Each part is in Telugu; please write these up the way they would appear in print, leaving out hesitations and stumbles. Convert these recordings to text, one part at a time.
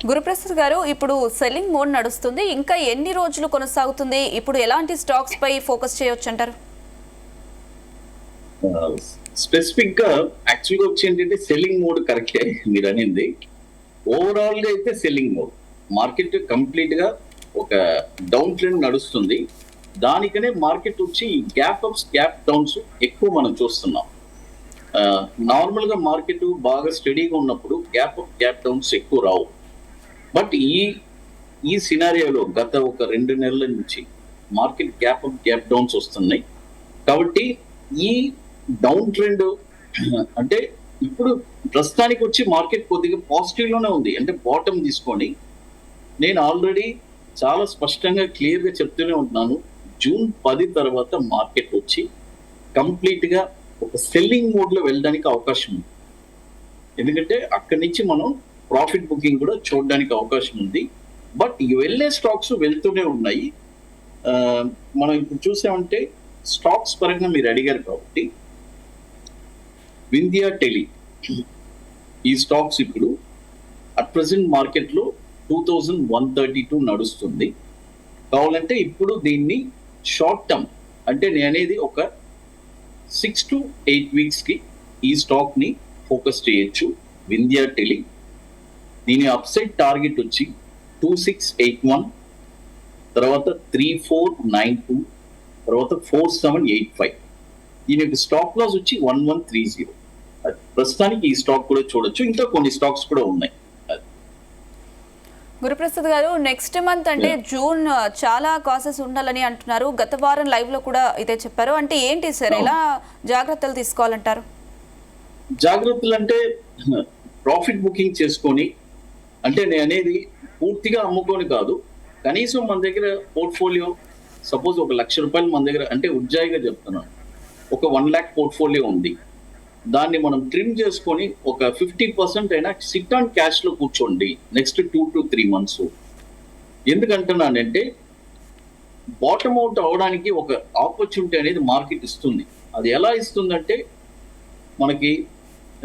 గురుప్రసాద్ గారు, ఇప్పుడు సెల్లింగ్ మోడ్ నడుస్తుంది, ఇంకా ఎన్ని రోజులు కొనసాగుతుంది? ఇప్పుడు ఎలాంటి స్టాక్స్ పై ఫోకస్ చేయొచ్చు అంటారు? స్పెసిఫిక్ గా యాక్చువల్గా వచ్చి ఏంటంటే సెల్లింగ్ మోడ్ కరెక్టే మీరు అనేది. ఓవరాల్ గా అయితే సెల్లింగ్ మోడ్, మార్కెట్ కంప్లీట్ గా ఒక డౌన్ ట్రెండ్ నడుస్తుంది. దానికనే మార్కెట్ వచ్చి గ్యాప్ అప్స్ గ్యాప్ డౌన్స్ ఎక్కువ మనం చూస్తున్నాం. నార్మల్ గా మార్కెట్ బాగా స్టడీగా ఉన్నప్పుడు గ్యాప్ అప్ గ్యాప్ డౌన్స్ ఎక్కువ రావు. బట్ ఈ సినారియోలో గత ఒక 2 నెలల నుంచి market gap up gap downs వస్తున్నాయి. కాబట్టి ఈ డౌన్ ట్రెండ్ అంటే ఇప్పుడు ప్రస్తుతానికి వచ్చి మార్కెట్ కొద్దిగా పాజిటివ్ లోనే ఉంది. అంటే బాటమ్ తీసుకొని నేను ఆల్రెడీ చాలా స్పష్టంగా క్లియర్ గా చెప్తూనే ఉంటున్నాను, జూన్ 10 తర్వాత మార్కెట్ వచ్చి కంప్లీట్ గా ఒక సెల్లింగ్ మోడ్ లో వెళ్ళడానికి అవకాశం ఉంది. ఎందుకంటే అక్కడి నుంచి మనం ప్రాఫిట్ బుకింగ్ కూడా చూడడానికి అవకాశం ఉంది. బట్ వెళ్ళే స్టాక్స్ వెళ్తూనే ఉన్నాయి. మనం ఇప్పుడు చూసామంటే స్టాక్స్ పరంగా మీరు అడిగారు కాబట్టి వింధ్యా టెలి ఈ స్టాక్స్ ఇప్పుడు అట్ ప్రెసెంట్ మార్కెట్ లో 2132 నడుస్తుంది. కావాలంటే ఇప్పుడు దీన్ని షార్ట్ టర్మ్ అంటే నేను అనేది ఒక 6 to 8 వీక్స్ కి ఈ స్టాక్ ని ఫోకస్ చేయొచ్చు. వింధ్యా టెలి దీని అప్సైడ్ టార్గెట్ వచ్చి 2681, తర్వాత 3492, తర్వాత 4785. దీని యొక్క స్టాక్ లాస్ వచ్చి 1130. ప్రస్తుతానికి ఈ స్టాక్ కూడా చూడొచ్చు, ఇంకా కొన్ని స్టాక్స్ కూడా ఉన్నాయి. గురుప్రసాద్ గారు, నెక్స్ట్ మంత్ అంటే జూన్ చాలా కాసెస్ ఉండాలని అంటున్నారు. గత వారం లైవ్ లో కూడా ఇదే చెప్పారు. అంటే ఏంటి సార్, ఎలా జాగ్రత్తలు తీసుకోవాలంటారు? జాగ్రత్తలు అంటే ప్రాఫిట్ బుకింగ్ చేసుకొని, అంటే నేను అనేది పూర్తిగా అమ్ముకొని కాదు, కనీసం మన దగ్గర పోర్ట్ఫోలియో సపోజ్ ఒక ₹1,00,000 మన దగ్గర, అంటే ఉజ్జాయిగా చెప్తున్నాను, ఒక 1 lakh పోర్ట్ఫోలియో ఉంది. దాన్ని మనం ట్రిమ్ చేసుకొని ఒక 50% అయినా సిట్ ఆన్ క్యాష్ లో కూర్చోండి నెక్స్ట్ 2 to 3 months. ఎందుకంటున్నానంటే బాటమ్ అవుట్ అవడానికి ఒక ఆపర్చునిటీ అనేది మార్కెట్ ఇస్తుంది. అది ఎలా ఇస్తుందంటే మనకి,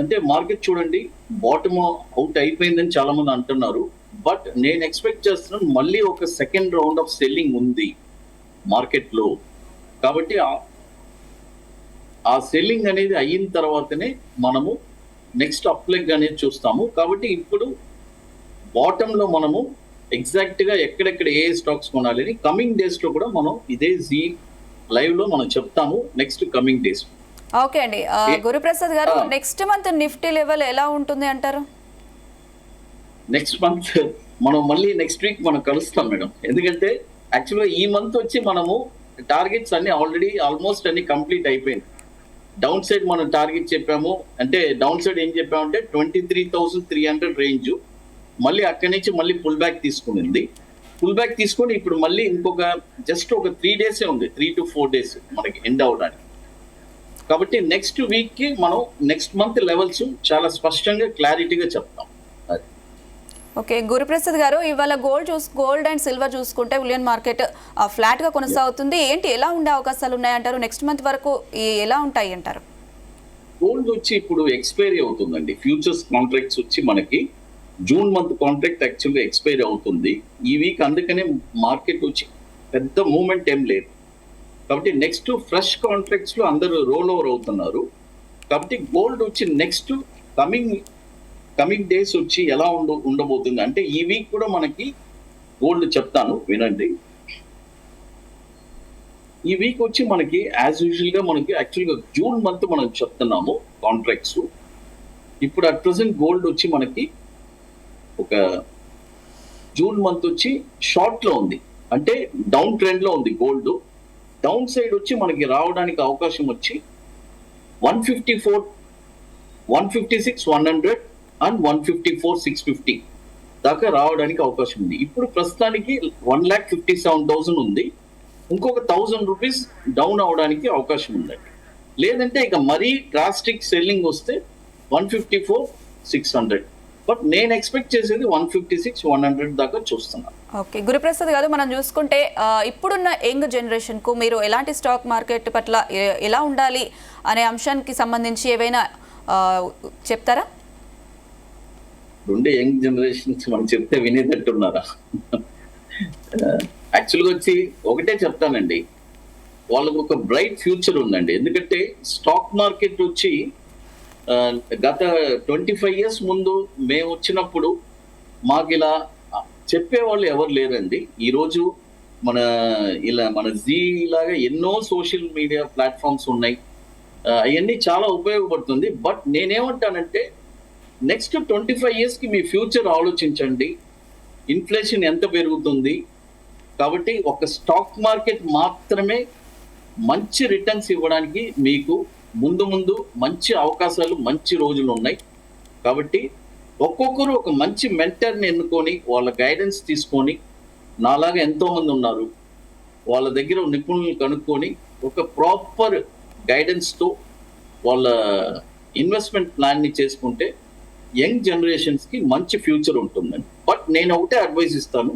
అంటే మార్కెట్ చూడండి బాటమ్ అవుట్ అయిపోయిందని చాలా మంది అంటున్నారు. బట్ నేను ఎక్స్పెక్ట్ చేస్తున్నాను మళ్ళీ ఒక సెకండ్ రౌండ్ ఆఫ్ సెల్లింగ్ ఉంది మార్కెట్ లో. కాబట్టి ఆ సెల్లింగ్ అనేది అయిన తర్వాతనే మనము నెక్స్ట్ అప్లెగ్ అనేది చూస్తాము. కాబట్టి ఇప్పుడు బాటమ్ లో మనము ఎగ్జాక్ట్ గా ఎక్కడెక్కడ ఏ స్టాక్స్ కొనాలి అని కమింగ్ డేస్ లో కూడా మనం ఇదే జీ లైవ్ లో మనం చెప్తాము నెక్స్ట్ కమింగ్ డేస్. ఓకే అండి. గురుప్రసాద్ గారు, నెక్స్ట్ మంత్ నిఫ్టీ లెవెల్ ఎలా ఉంటుంది అంటారు? నెక్స్ట్ మంత్ మనం మళ్ళీ నెక్స్ట్ వీక్ మనం కలుస్తాం మేడం. ఎందుకంటే యాక్చువల్గా ఈ మంత్ వచ్చి మనము టార్గెట్స్ అన్ని ఆల్రెడీ ఆల్మోస్ట్ అన్ని కంప్లీట్ అయిపోయింది. డౌన్ సైడ్ మనం టార్గెట్ చెప్పాము, అంటే డౌన్ సైడ్ ఏం చెప్పామంటే 23,300 రేంజ్. మళ్ళీ అక్కడి నుంచి మళ్ళీ పుల్ బ్యాక్ తీసుకునింది. పుల్ బ్యాక్ తీసుకొని ఇప్పుడు మళ్ళీ ఇంకొక జస్ట్ ఒక 3 days ఉంది, 3 to 4 days మనకి ఎండ్ అవడానికి. కాబట్టి నెక్స్ట్ వీక్ కి మనం నెక్స్ట్ మంత్ లెవెల్స్ చాలా స్పష్టంగా క్లారిటీగా చెప్తాం. ఓకే గురుప్రసాద్ గారు, ఇవాళ గోల్డ్ అండ్ సిల్వర్ చూసుకుంటే బులియన్ మార్కెట్ ఫ్లాట్ గా కొనసాగుతుంది. ఏంటి, ఎలా ఉండే అవకాశాలు ఉన్నాయంటారు? నెక్స్ట్ మంత్ వరకు ఎలా ఉంటాయి అంటారు? గోల్డ్ వచ్చి ఇప్పుడు ఎక్స్పైరీ అవుతుందండి. ఫ్యూచర్స్ కాంట్రాక్ట్స్ వచ్చి మనకి జూన్ మంత్ కాంట్రాక్ట్ యాక్చువల్గా ఎక్స్పైరీ అవుతుంది ఈ వీక్. అందుకనే మార్కెట్ వచ్చి పెద్ద మూవ్మెంట్ ఏం లేదు. కాబట్టి నెక్స్ట్ ఫ్రెష్ కాంట్రాక్ట్స్ లో అందరూ రోల్ ఓవర్ అవుతున్నారు. కాబట్టి గోల్డ్ వచ్చి నెక్స్ట్ కమింగ్ డేస్ వచ్చి ఎలా ఉండబోతుంది అంటే ఈ వీక్ కూడా మనకి గోల్డ్ చెప్తాను వినండి. ఈ వీక్ వచ్చి మనకి యాజ్ యూజువల్ గా మనకి యాక్చువల్గా జూన్ మంత్ మనం చెప్తున్నాము కాంట్రాక్ట్స్. ఇప్పుడు అట్ ప్రెసెంట్ గోల్డ్ వచ్చి మనకి ఒక జూన్ మంత్ వచ్చి షార్ట్ లో ఉంది, అంటే డౌన్ ట్రెండ్ లో ఉంది గోల్డ్. డౌన్ సైడ్ వచ్చి మనకి రావడానికి అవకాశం వచ్చి 154, 156, 100 అండ్ 154, 650 దాకా రావడానికి అవకాశం ఉంది. ఇప్పుడు ప్రస్తుతానికి 1,57,000 ఉంది. ఇంకొక 1,000 రూపీస్ డౌన్ అవడానికి అవకాశం ఉందండి. లేదంటే ఇక మరీ డ్రాస్టిక్ సెల్లింగ్ వస్తే 154, 600. బట్ నేను ఎక్స్పెక్ట్ చేసేది 156, 100 దాకా చూస్తున్నాను. ఓకే గురుప్రసాద్ గారు, మనం చూసుకుంటే ఇప్పుడున్న యంగ్ జనరేషన్ కు మీరు ఎలాంటి స్టాక్ మార్కెట్ పట్ల ఎలా ఉండాలి అనే అంశానికి సంబంధించి ఏవైనా చెప్తారా? ఇప్పుడుండే యంగ్ జనరేషన్స్ మనం చెప్తే వినేటట్టున్నారా? యాక్చువల్గా వచ్చి ఒకటే చెప్తానండి, వాళ్ళకు ఒక బ్రైట్ ఫ్యూచర్ ఉందండి. ఎందుకంటే స్టాక్ మార్కెట్ వచ్చి గత 25 years ముందు మేము వచ్చినప్పుడు మాకు ఇలా చెప్పేవాళ్ళు ఎవరు లేరండి. ఈరోజు మన జీ లాగా ఎన్నో సోషల్ మీడియా ప్లాట్ఫామ్స్ ఉన్నాయి, అవన్నీ చాలా ఉపయోగపడుతుంది. బట్ నేనేమంటానంటే నెక్స్ట్ 25 yearsకి మీ ఫ్యూచర్ ఆలోచించండి. ఇన్ఫ్లేషన్ ఎంత పెరుగుతుంది, కాబట్టి ఒక స్టాక్ మార్కెట్ మాత్రమే మంచి రిటర్న్స్ ఇవ్వడానికి మీకు ముందు మంచి అవకాశాలు, మంచి రోజులు ఉన్నాయి. కాబట్టి ఒక్కొక్కరు ఒక మంచి మెంటర్ని ఎన్నుకొని వాళ్ళ గైడెన్స్ తీసుకొని, నాలాగా ఎంతో మంది ఉన్నారు, వాళ్ళ దగ్గర నిపుణులు కనుక్కొని ఒక ప్రాపర్ గైడెన్స్తో వాళ్ళ ఇన్వెస్ట్మెంట్ ప్లాన్ని చేసుకుంటే యంగ్ జనరేషన్స్కి మంచి ఫ్యూచర్ ఉంటుందండి. బట్ నేను ఒకటే అడ్వైస్ ఇస్తాను,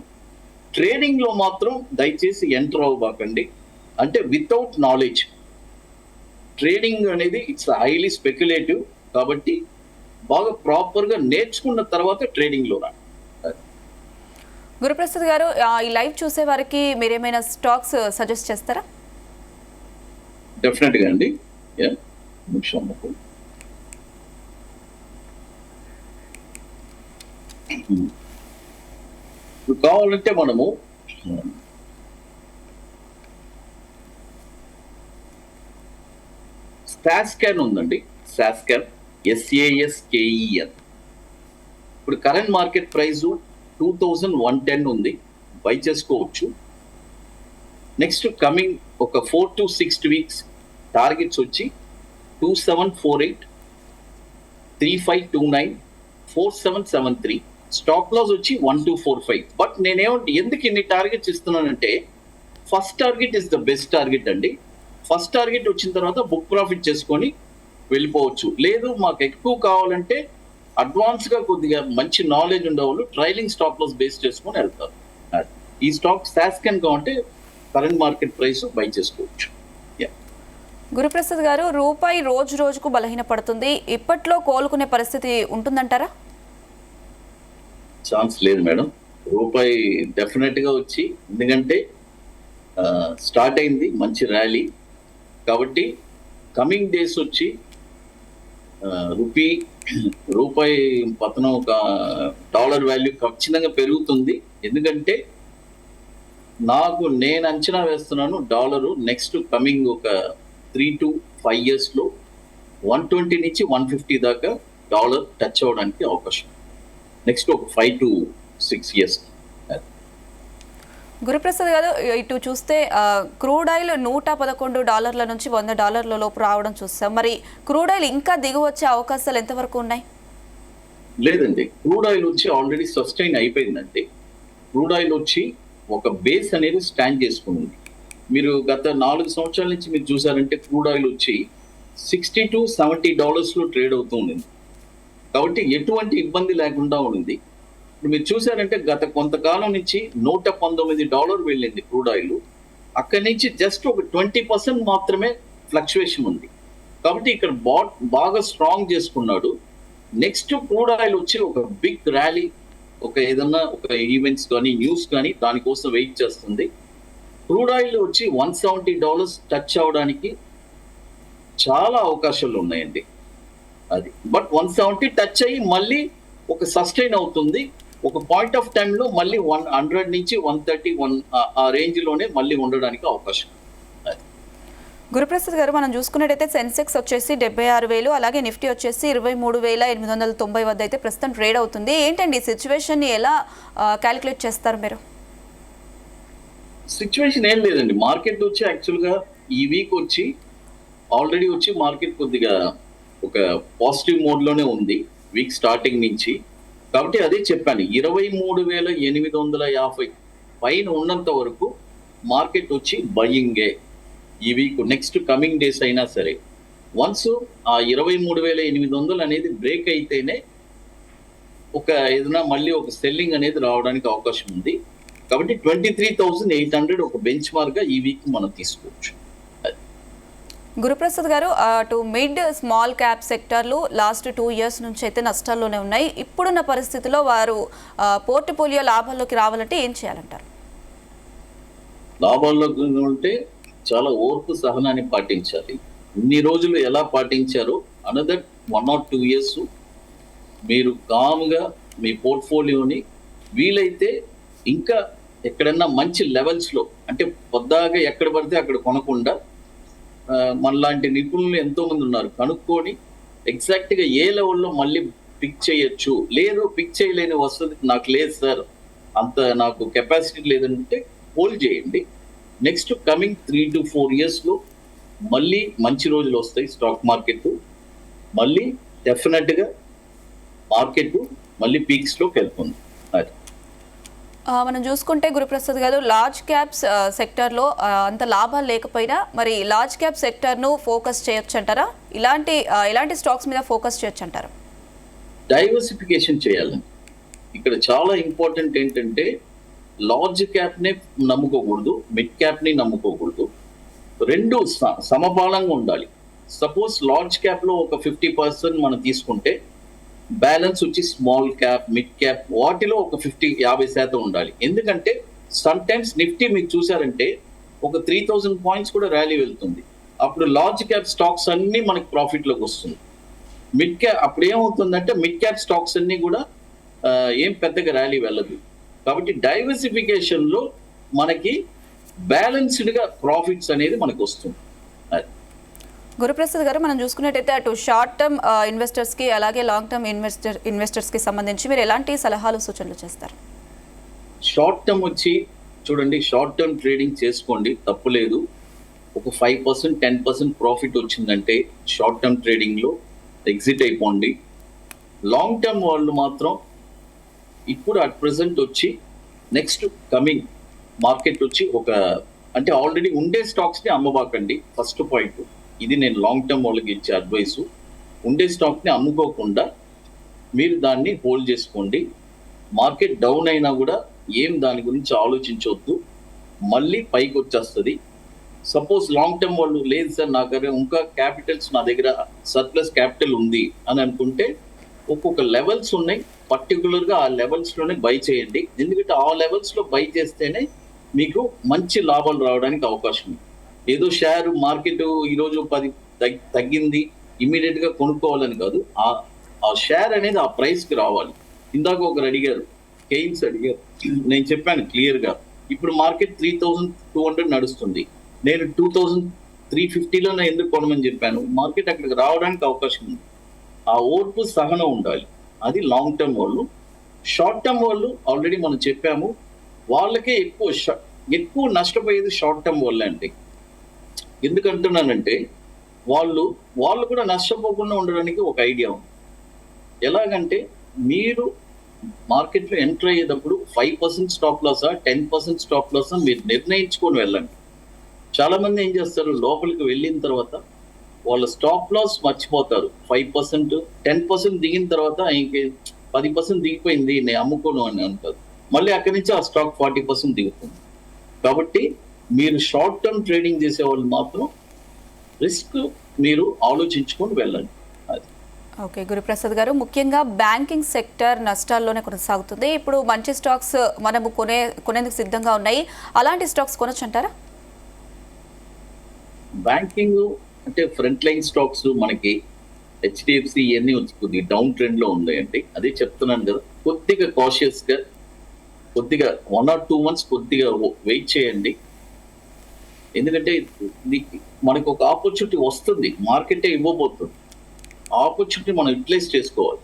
ట్రేడింగ్లో మాత్రం దయచేసి ఎంటర్ అవ్వబాకండి. అంటే వితౌట్ నాలెడ్జ్ ట్రేడింగ్ అనేది ఇట్స్ హైలీ స్పెక్యులేటివ్. కాబట్టి బాగా ప్రాపర్గా నేర్చుకున్న తర్వాత ట్రేడింగ్లో రా. గురుప్రసాద్ గారు, ఈ లైవ్ చూసే వారికి మీరేమైనా స్టాక్స్ సజెస్ట్ చేస్తారా? డెఫినెట్గా అండి. నిమిషం కావాలంటే మనము సాస్కాన్ ఉందండి. సాస్కాన్ SASKEN. ఇప్పుడు కరెంట్ మార్కెట్ ప్రైస్ 2110 ఉంది, బై చేసుకోవచ్చు. నెక్స్ట్ కమింగ్ ఒక 4 to 6 weeks టార్గెట్స్ వచ్చి 2748, 3529, 4773. స్టాక్ లాస్ వచ్చి 1245. బట్ నేనేమంటే ఎందుకు ఇన్ని టార్గెట్స్ ఇస్తున్నానంటే first target is the best target అండి. ఫస్ట్ టార్గెట్ వచ్చిన తర్వాత బుక్ ప్రాఫిట్ చేసుకొని వెళ్ళిపోవచ్చు. లేదు మాకు ఎక్కువ కావాలంటే అడ్వాన్స్గా కొద్దిగా మంచి నాలెడ్జ్ ఉండేవాళ్ళు ట్రైలింగ్ స్టాక్ లాస్ బేస్ చేసుకొని వెళ్తారు. ఈ స్టాక్ సాస్కాన్ కావాలంటే కరెంట్ మార్కెట్ ప్రైస్ బై చేసుకోవచ్చు. గురుప్రసాద్ గారు, రూపాయి రోజు రోజుకు బలహీనపడుతుంది, ఇప్పట్లో కోలుకునే పరిస్థితి ఉంటుందంటారా? ఛాన్స్ లేదు మేడం. రూపాయి డెఫినెట్గా వచ్చి, ఎందుకంటే స్టార్ట్ అయింది మంచి ర్యాలీ. కాబట్టి కమింగ్ డేస్ వచ్చి రూపాయి పతనం, ఒక డాలర్ వాల్యూ ఖచ్చితంగా పెరుగుతుంది. ఎందుకంటే నేను అంచనా వేస్తున్నాను, డాలరు నెక్స్ట్ కమింగ్ ఒక 3 to 5 yearsలో 120 నుంచి 150 దాకా డాలర్ టచ్ అవ్వడానికి అవకాశం నెక్స్ట్ ఒక 5 to 6 years. గురుప్రసాద్ గారు, ఇటు చూస్తే క్రూడ్ ఆయిల్ $111 నుంచి $100 లోపు రావడం చూస్తాం. మరి క్రూడ్ ఆయిల్ ఇంకా దిగు వచ్చే అవకాశాలు ఎంతవరకు ఉన్నాయి? లేదండి, క్రూడ్ ఆయిల్ వచ్చి ఆల్రెడీ సస్టైన్ అయిపోయిందండి. క్రూడ్ ఆయిల్ వచ్చి ఒక బేస్ అనేది స్టాండ్ చేసుకుంది. మీరు గత 4 సంవత్సరాల నుంచి మీరు చూసారంటే క్రూడ్ ఆయిల్ వచ్చి $60 to $70 ట్రేడ్ అవుతూ ఉండింది. కాబట్టి ఎటువంటి ఇబ్బంది లేకుండా ఉంది. ఇప్పుడు మీరు చూసారంటే గత కొంతకాలం నుంచి $119 వెళ్ళింది క్రూడ్ ఆయిల్. అక్కడి నుంచి జస్ట్ ఒక 20% మాత్రమే ఫ్లక్చువేషన్ ఉంది. కాబట్టి ఇక్కడ బాగా స్ట్రాంగ్ చేసుకున్నాడు. నెక్స్ట్ క్రూడ్ ఆయిల్ వచ్చి ఒక బిగ్ ర్యాలీ, ఒక ఏదన్నా ఒక ఈవెంట్స్ కానీ న్యూస్ కానీ దానికోసం వెయిట్ చేస్తుంది. క్రూడ్ ఆయిల్ వచ్చి $170 టచ్ అవడానికి చాలా అవకాశాలు ఉన్నాయండి. అది బట్ 170 టచ్ అయ్యి మళ్ళీ ఒక సస్టైన్ అవుతుంది. ఒక పాయింట్ ఆఫ్ టైంలో మళ్ళీ 100 నుంచి 130 ఆ రేంజ్లోనే మళ్ళీ ఉండడానికి అవకాశం. గురుప్రసాద్ గారు, మనం చూసుకున్నట్టయితే సెన్సెక్స్ వచ్చేసి 76,000, అలాగే నిఫ్టీ వచ్చేసి 23,890 వద్ద అయితే ప్రస్తుతం ట్రేడ్ అవుతుంది. ఏంటండి ఈ సిచ్యువేషన్ని ఎలా క్యాలిక్యులేట్ చేస్తారు మీరు? సిచ్యువేషన్ ఏం లేదండి, మార్కెట్ వచ్చి యాక్చువల్గా ఈ వీక్ వచ్చి ఆల్రెడీ వచ్చి మార్కెట్ కొద్దిగా ఒక పాజిటివ్ మోడ్లోనే ఉంది వీక్ స్టార్టింగ్ నుంచి. కాబట్టి అదే చెప్పాను, 23,850 పైన ఉన్నంత వరకు మార్కెట్ వచ్చి బయింగే ఈ వీక్. నెక్స్ట్ కమింగ్ డేస్ అయినా సరే వన్స్ ఆ 23,800 అనేది బ్రేక్ అయితేనే ఒక ఏదైనా మళ్ళీ ఒక సెల్లింగ్ అనేది రావడానికి అవకాశం ఉంది. కాబట్టి 23,800 ఒక బెంచ్ మార్క్గా ఈ వీక్ మనం తీసుకోవచ్చు. గురుప్రసాద్ గారు, అటు మిడ్ స్మాల్ క్యాప్ సెక్టర్లు లాస్ట్ 2 years నుంచి అయితే నష్టాల్లోనే ఉన్నాయి. ఇప్పుడున్న పరిస్థితిలో వారు పోర్ట్ఫోలియో లాభాల్లోకి రావాలంటే ఏం చేయాలంటారు? లాభాల్లోకి ఉంటే చాలా ఓర్పు సహనాన్ని పాటించాలి. ఇన్ని రోజులు ఎలా పాటించారో అనదర్ 1 or 2 years మీరు కామ్గా మీ పోర్ట్ఫోలియోని వీలైతే ఇంకా ఎక్కడన్నా మంచి లెవెల్స్లో, అంటే పొద్దాగా ఎక్కడ పడితే అక్కడ కొనకుండా మనలాంటి నిపుణులు ఎంతో మంది ఉన్నారు, కనుక్కొని ఎగ్జాక్ట్గా ఏ లెవెల్లో మళ్ళీ పిక్ చేయొచ్చు, లేదు పిక్ చేయలేని వస్తుంది నాకు లేదు సార్, అంత నాకు కెపాసిటీ లేదంటే హోల్డ్ చేయండి. నెక్స్ట్ కమింగ్ 3 to 4 yearsలో మళ్ళీ మంచి రోజులు వస్తాయి. స్టాక్ మార్కెట్ మళ్ళీ డెఫినెట్గా మార్కెట్ మళ్ళీ పీక్స్లోకి వెళ్తుంది. అది మనం చూసుకుంటే గురుప్రసాద్ గారు, లార్జ్ క్యాప్స్ సెక్టర్లో అంత లాభాలు లేకపోయినా మరి లార్జ్ క్యాప్ సెక్టర్ను ఫోకస్ చేయొచ్చు అంటారా? ఇలాంటి స్టాక్స్ మీద ఫోకస్ చేయొచ్చు అంటారా? డైవర్సిఫికేషన్ చేయాలండి. ఇక్కడ చాలా ఇంపార్టెంట్ ఏంటంటే లార్జ్ క్యాప్ని నమ్ముకోకూడదు, మిడ్ క్యాప్ని నమ్ముకోకూడదు. రెండు సమపాలంగా ఉండాలి. సపోజ్ లార్జ్ క్యాప్లో ఒక 50% మనం తీసుకుంటే బ్యాలెన్స్ వచ్చి స్మాల్ క్యాప్, మిడ్ క్యాప్ వాటిలో ఒక 50% ఉండాలి. ఎందుకంటే సమ్ టైమ్స్ నిఫ్టీ మీకు చూసారంటే ఒక 3000 పాయింట్స్ కూడా ర్యాలీ వెళ్తుంది. అప్పుడు లార్జ్ క్యాప్ స్టాక్స్ అన్నీ మనకి ప్రాఫిట్లోకి వస్తుంది. మిడ్ క్యాప్ అప్పుడు ఏమవుతుందంటే మిడ్ క్యాప్ స్టాక్స్ అన్నీ కూడా ఏం పెద్దగా ర్యాలీ వెళ్ళదు. కాబట్టి డైవర్సిఫికేషన్లో మనకి బ్యాలెన్స్డ్గా ప్రాఫిట్స్ అనేది మనకు వస్తుంది. గురుప్రసాద్ గారు, మనం చూసుకున్నట్టయితే అటు షార్ట్ టర్మ్ ఇన్వెస్టర్స్కి అలాగే లాంగ్ టర్మ్ ఇన్వెస్టర్స్కి సంబంధించి మీరు ఎలాంటి సలహాలు సూచనలు చేస్తారు? షార్ట్ టర్మ్ వచ్చి చూడండి, షార్ట్ టర్మ్ ట్రేడింగ్ చేసుకోండి, తప్పులేదు. ఒక 5% 10% ప్రాఫిట్ వచ్చిందంటే షార్ట్ టర్మ్ ట్రేడింగ్లో ఎగ్జిట్ అయిపోండి. లాంగ్ టర్మ్ వాళ్ళు మాత్రం ఇప్పుడు అట్ ప్రెసెంట్ వచ్చి నెక్స్ట్ కమింగ్ మార్కెట్ వచ్చి అంటే ఆల్రెడీ ఉండే స్టాక్స్ని అమ్మబాకండి. ఫస్ట్ పాయింట్ ఇది నేను లాంగ్ టర్మ్ వాళ్ళకి ఇచ్చే అడ్వైసు. ఉండే స్టాక్ని అమ్ముకోకుండా మీరు దాన్ని హోల్డ్ చేసుకోండి. మార్కెట్ డౌన్ అయినా కూడా దాని గురించి ఆలోచించవద్దు, మళ్ళీ పైకి వచ్చేస్తుంది. సపోజ్ లాంగ్ టర్మ్ వాళ్ళు లేదు సార్ నా దగ్గర ఇంకా క్యాపిటల్స్, నా దగ్గర సర్ప్లస్ క్యాపిటల్ ఉంది అని అనుకుంటే ఒక్కొక్క లెవెల్స్ ఉన్నాయి, పర్టికులర్గా ఆ లెవెల్స్లోనే బై చేయండి. ఎందుకంటే ఆ లెవెల్స్లో బై చేస్తేనే మీకు మంచి లాభాలు రావడానికి అవకాశం ఉంది. ఏదో షేర్ మార్కెట్ ఈరోజు 10 తగ్గింది ఇమీడియట్గా కొనుక్కోవాలని కాదు, ఆ షేర్ అనేది ఆ ప్రైస్కి రావాలి. ఇందాక ఒకరు అడిగారు, కెయిన్స్ అడిగారు, నేను చెప్పాను క్లియర్గా ఇప్పుడు మార్కెట్ 3200 నడుస్తుంది, నేను 2350లోనే ఎందుకు కొనమని చెప్పాను. మార్కెట్ అక్కడికి రావడానికి అవకాశం ఉంది. ఆ ఓర్పు సహనం ఉండాలి. అది లాంగ్ టర్మ్ వాళ్ళు. షార్ట్ టర్మ్ వాళ్ళు ఆల్రెడీ మనం చెప్పాము, వాళ్ళకే ఎక్కువ నష్టపోయేది షార్ట్ టర్మ్ వాళ్ళే అండి. ఎందుకంటున్నానంటే వాళ్ళు కూడా నష్టపోకుండా ఉండడానికి ఒక ఐడియా ఉంది. ఎలాగంటే మీరు మార్కెట్లో ఎంటర్ అయ్యేటప్పుడు 5% స్టాప్ లాసా 10% స్టాప్ లాసా మీరు నిర్ణయించుకొని వెళ్ళండి. చాలా మంది ఏం చేస్తారు, లోపలికి వెళ్ళిన తర్వాత వాళ్ళ స్టాప్ లాస్ మర్చిపోతారు. 5% 10% దిగిన తర్వాత ఇంక 10% దిగిపోయింది నేను అమ్ముకోను అని అంటారు. మళ్ళీ అక్కడి నుంచి ఆ స్టాక్ 40% దిగుతుంది. కాబట్టి మీరు షార్ట్ టర్మ్ ట్రేడింగ్ చేసే వాళ్ళు మాత్రం రిస్క్ మీరు ఆలోచించుకొని వెళ్ళండి. ఓకే గురుప్రసాద్ గారు, ముఖ్యంగా బ్యాంకింగ్ సెక్టర్ నష్టాల్లోనే కొనసాగుతుంది. ఇప్పుడు మంచి స్టాక్స్ మనము కొనేందుకు సిద్ధంగా ఉన్నాయి, అలాంటి స్టాక్స్ కొనొచ్చు అంటారా? బ్యాంకింగ్ అంటే ఫ్రంట్ లైన్ స్టాక్స్ మనకి హెచ్డిఎఫ్సి ఇవన్నీ కొద్దిగా డౌన్ ట్రెండ్ లో ఉన్నాయండి. అదే చెప్తున్నాను కదా, కొద్దిగా కాషియస్ గా కొద్దిగా 1 or 2 months కొద్దిగా వెయిట్ చేయండి. ఎందుకంటే మనకు ఒక ఆపర్చునిటీ వస్తుంది, మార్కెటే ఇవ్వబోతుంది. ఆపర్చునిటీ మనం యూటిలైజ్ చేసుకోవాలి.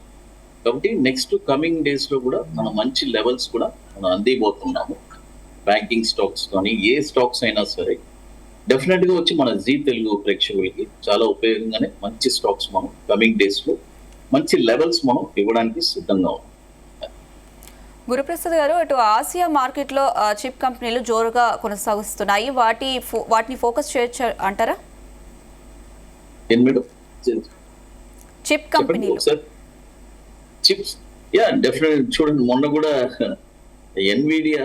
కాబట్టి నెక్స్ట్ కమింగ్ డేస్ లో కూడా మనం మంచి లెవెల్స్ కూడా మనం అందిపోతున్నాము. బ్యాంకింగ్ స్టాక్స్ కానీ ఏ స్టాక్స్ అయినా సరే డెఫినెట్ గా వచ్చి మన జీ తెలుగు ప్రేక్షకులకి చాలా ఉపయోగంగానే మంచి స్టాక్స్ మనం కమింగ్ డేస్ లో మంచి లెవెల్స్ మనం ఇవ్వడానికి సిద్ధంగా ఉన్నాం. గురుప్రసాద్ గారు, అటు ఆసియా మార్కెట్లో చిప్ కంపెనీలు జోరుగా కొనసాగిస్తున్నాయి, వాటిని ఫోకస్ చేయొచ్చు అంటారా? చిప్ కంపెనీలు చిప్స్ డెఫినెట్. చూడండి మొన్న కూడా ఎన్విడియా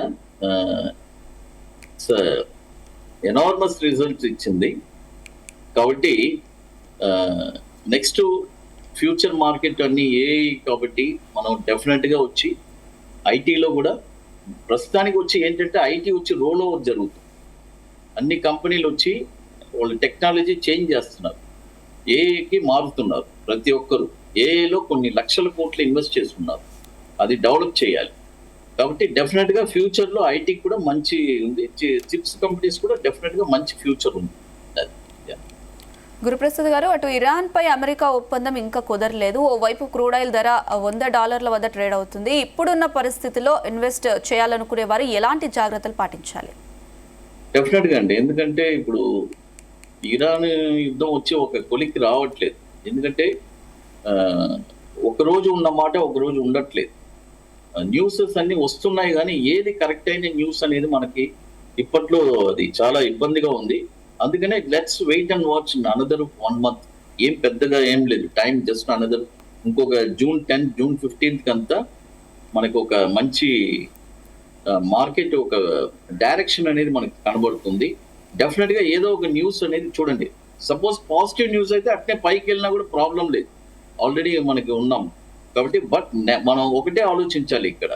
ఎనార్మస్ రిజల్ట్స్ ఇచ్చింది. కాబట్టి నెక్స్ట్ ఫ్యూచర్ మార్కెట్ అన్ని ఏఐ కాబట్టి మనం డెఫినెట్గా వచ్చి ఐటీలో కూడా ప్రస్తుతానికి వచ్చి ఏంటంటే ఐటీ వచ్చి రోల్ ఓవర్ జరుగుతుంది. అన్ని కంపెనీలు వచ్చి వాళ్ళు టెక్నాలజీ చేంజ్ చేస్తున్నారు, ఏఐకి మారుతున్నారు. ప్రతి ఒక్కరు ఏఐలో కొన్ని లక్షల కోట్లు ఇన్వెస్ట్ చేస్తున్నారు, అది డెవలప్ చేయాలి. కాబట్టి డెఫినెట్గా ఫ్యూచర్లో ఐటీకి కూడా మంచి ఉంది, చిప్స్ కంపెనీస్ కూడా డెఫినెట్గా మంచి ఫ్యూచర్ ఉంది. గురుప్రసాద్ గారు, అటు ఇరాన్ పై అమెరికా ఒప్పందం ఇంకా కుదరలేదు. ఓవైపు క్రూడ్ ఆయిల్ ధర $100 వద్ద ట్రేడ్ అవుతుంది. ఇప్పుడున్న పరిస్థితిలో ఇన్వెస్ట్ చేయాలనుకునే వారు ఎలాంటి జాగ్రత్తలు పాటించాలి? డెఫినెట్గా అండి, ఎందుకంటే ఇప్పుడు ఇరాన్ యుద్ధం వచ్చి ఒక కొలిక్కి రావట్లేదు. ఎందుకంటే ఒక రోజు ఉన్న మాట ఒక రోజు ఉండట్లేదు. న్యూసెస్ అన్ని వస్తున్నాయి కానీ ఏది కరెక్ట్ అయిన న్యూస్ అనేది మనకి ఇప్పట్లో అది చాలా ఇబ్బందిగా ఉంది. అందుకనే let's wait and watch another 1 month. ఏం పెద్దగా ఏం లేదు, టైం జస్ట్ అనదర్ ఇంకొక June 10, June 15 అంతా మనకు ఒక మంచి మార్కెట్ ఒక డైరెక్షన్ అనేది మనకి కనబడుతుంది. డెఫినెట్గా ఏదో ఒక న్యూస్ అనేది చూడండి. సపోజ్ పాజిటివ్ న్యూస్ అయితే అట్నే పైకి వెళ్ళినా కూడా ప్రాబ్లం లేదు, ఆల్రెడీ మనకి ఉన్నాం కాబట్టి. బట్ మనం ఒకటే ఆలోచించాలి ఇక్కడ,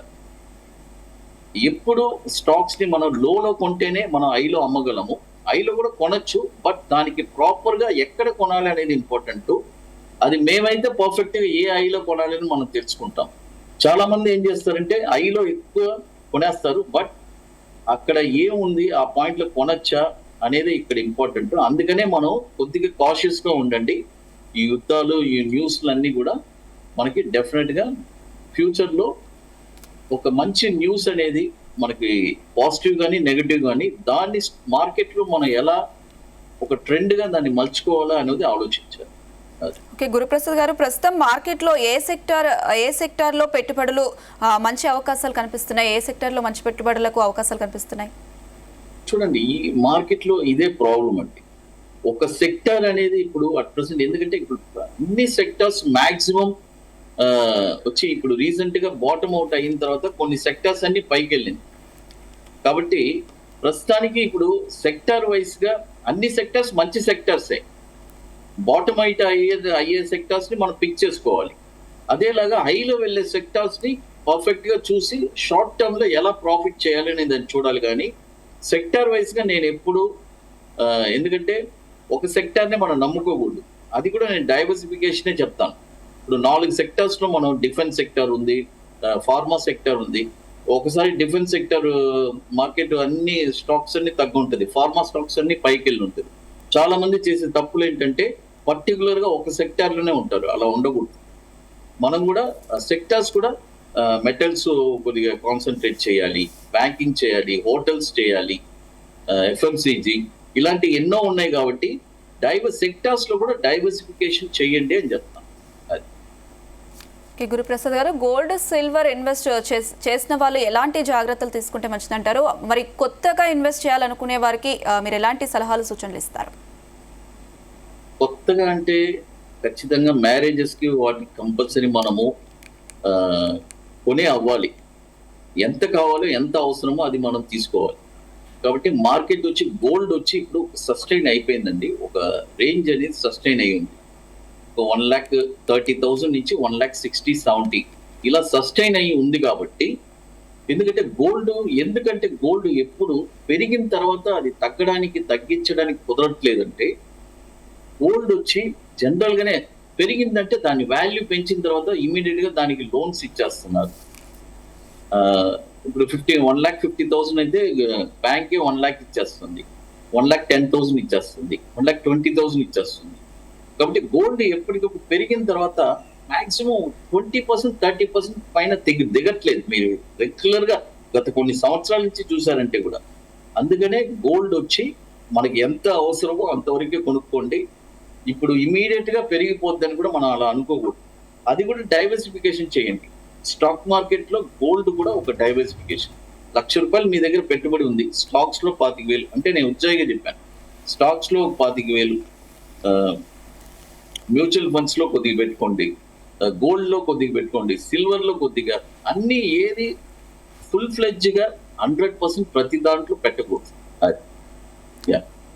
ఎప్పుడు స్టాక్స్ ని మనం లోలో కొంటేనే మనం ఐలో అమ్మగలము, ఐలో కూడా కొనొచ్చు. బట్ దానికి ప్రాపర్ గా ఎక్కడ కొనాలి అనేది ఇంపార్టెంట్. అది మేమైతే పర్ఫెక్ట్ గా ఏ ఐలో కొనాలని మనం తెలుసుకుంటాం. చాలా మంది ఏం చేస్తారంటే ఐలో ఎక్కువ కొనేస్తారు, బట్ అక్కడ ఏముంది ఆ పాయింట్ లో కొనొచ్చా అనేది ఇక్కడ ఇంపార్టెంట్. అందుకనే మనం కొద్దిగా కాషియస్ గా ఉండండి. ఈ యుద్ధాలు ఈ న్యూస్లు అన్ని కూడా మనకి డెఫినెట్ గా ఫ్యూచర్ లో ఒక మంచి న్యూస్ అనేది మనకి పాజిటివ్ కానీ నెగటివ్ కానీ దాన్ని మార్కెట్ లో మనం ఎలా ఒక ట్రెండ్ గా దాన్ని మలుచుకోవాలా అనేది ఆలోచించాలి. ఓకే గురుప్రసాద్ గారు, ప్రస్తుతం మార్కెట్లో ఏ సెక్టార్లో పెట్టుబడులు మంచి అవకాశాలు కనిపిస్తున్నాయి, ఏ సెక్టార్లో మంచి పెట్టుబడులకు అవకాశాలు కనిపిస్తున్నాయి? చూడండి, ఈ మార్కెట్ లో ఇదే ప్రాబ్లం అండి. ఒక సెక్టార్ అనేది ఇప్పుడు అట్ ప్రెసెంట్, ఎందుకంటే ఇప్పుడు అన్ని సెక్టార్స్ మాక్సిమం వచ్చి ఇప్పుడు రీసెంట్ గా బాటమ్ అవుట్ అయిన తర్వాత కొన్ని సెక్టార్స్ అన్ని పైకి వెళ్ళింది. కాబట్టి ప్రస్తుతానికి ఇప్పుడు సెక్టార్ వైజ్ గా అన్ని సెక్టార్స్ మంచి సెక్టార్సే. బాటమ్ అవుట్ అయ్యే సెక్టార్స్ ని మనం పిక్ చేసుకోవాలి. అదేలాగా హైలో వెళ్ళే సెక్టార్స్ ని పర్ఫెక్ట్ గా చూసి షార్ట్ టర్మ్ లో ఎలా ప్రాఫిట్ చేయాలి అనేది దాన్ని చూడాలి. కానీ సెక్టార్ వైజ్ గా నేను ఎప్పుడు ఎందుకంటే ఒక సెక్టార్ ని మనం నమ్ముకోకూడదు, అది కూడా నేను డైవర్సిఫికేషనే చెప్తాను. ఇప్పుడు 4 సెక్టార్స్ లో మనం డిఫెన్స్ సెక్టార్ ఉంది, ఫార్మా సెక్టార్ ఉంది. ఒకసారి డిఫెన్స్ సెక్టర్ మార్కెట్ అన్ని స్టాక్స్ అన్ని తగ్గుంటది, ఫార్మా స్టాక్స్ అన్ని పైకి వెళ్ళి ఉంటుంది. చాలా మంది చేసే తప్పులు ఏంటంటే పర్టికులర్ గా ఒక సెక్టార్ లోనే ఉంటారు, అలా ఉండకూడదు. మనం కూడా సెక్టార్స్ కూడా మెటల్స్ కొద్దిగా కాన్సన్ట్రేట్ చేయాలి, బ్యాంకింగ్ చేయాలి, హోటల్స్ చేయాలి, ఎఫ్ఎంసీజీ ఇలాంటి ఎన్నో ఉన్నాయి. కాబట్టి సెక్టార్స్ లో కూడా డైవర్సిఫికేషన్ చేయండి అని చెప్తాను. గురుప్రసాద్ గారు, గోల్డ్ సిల్వర్ ఇన్వెస్ట్ చేసిన వాళ్ళు ఎలాంటి జాగ్రత్తలు తీసుకుంటే మంచిదంటారు? మరి కొత్తగా ఇన్వెస్ట్ చేయాలనుకునే వారికి మీరు ఎలాంటి సలహాలు సూచనలు ఇస్తారు? కొత్తగా అంటే ఖచ్చితంగా మ్యారేజెస్ కి వాటికి కంపల్సరీ మనము కొనే అవ్వాలి. ఎంత కావాలో ఎంత అవసరమో అది మనం తీసుకోవాలి. కాబట్టి మార్కెట్ వచ్చి గోల్డ్ వచ్చి ఇప్పుడు సస్టైన్ అయిపోయిందండి, ఒక రేంజ్ అనేది సస్టైన్ అయి ఉంది. 1,30,000 నుంచి 1,60,70 ఇలా సస్టైన్ అయ్యి ఉంది. కాబట్టి ఎందుకంటే గోల్డ్ ఎప్పుడు పెరిగిన తర్వాత అది తగ్గించడానికి కుదరట్లేదంటే, గోల్డ్ వచ్చి జనరల్ గానే పెరిగిందంటే దాని వాల్యూ పెంచిన తర్వాత ఇమీడియట్ గా దానికి లోన్స్ ఇచ్చేస్తున్నారు. ఇప్పుడు 1,50,000 అయితే బ్యాంకే 1 lakh ఇచ్చేస్తుంది, 1,10,000 ఇచ్చేస్తుంది, 1,20,000 ఇచ్చేస్తుంది. కాబట్టి గోల్డ్ ఎప్పటికప్పుడు పెరిగిన తర్వాత మాక్సిమం 20%, 30% పైన దిగట్లేదు. మీరు రెగ్యులర్ గా గత కొన్ని సంవత్సరాల నుంచి చూసారంటే కూడా. అందుకనే గోల్డ్ వచ్చి మనకి ఎంత అవసరమో అంతవరకే కొనుక్కోండి. ఇప్పుడు ఇమీడియట్ గా పెరిగిపోద్దని కూడా మనం అలా అనుకోకూడదు. అది కూడా డైవర్సిఫికేషన్ చేయండి. స్టాక్ మార్కెట్ లో గోల్డ్ కూడా ఒక డైవర్సిఫికేషన్. ₹1,00,000 మీ దగ్గర పెట్టుబడి ఉంది, స్టాక్స్ లో 25,000 అంటే నేను ఉజ్జాయిగా చెప్పాను. స్టాక్స్ లో 25,000, మ్యూచువల్ ఫండ్స్ లో కొద్దిగా పెట్టుకోండి, గోల్డ్ లో కొద్దిగా పెట్టుకోండి, సిల్వర్ లో కొద్దిగా, అన్ని ఏది ఫుల్ ఫ్లెడ్జ్ గా 100% ప్రతి దాంట్లో పెట్టకూడదు.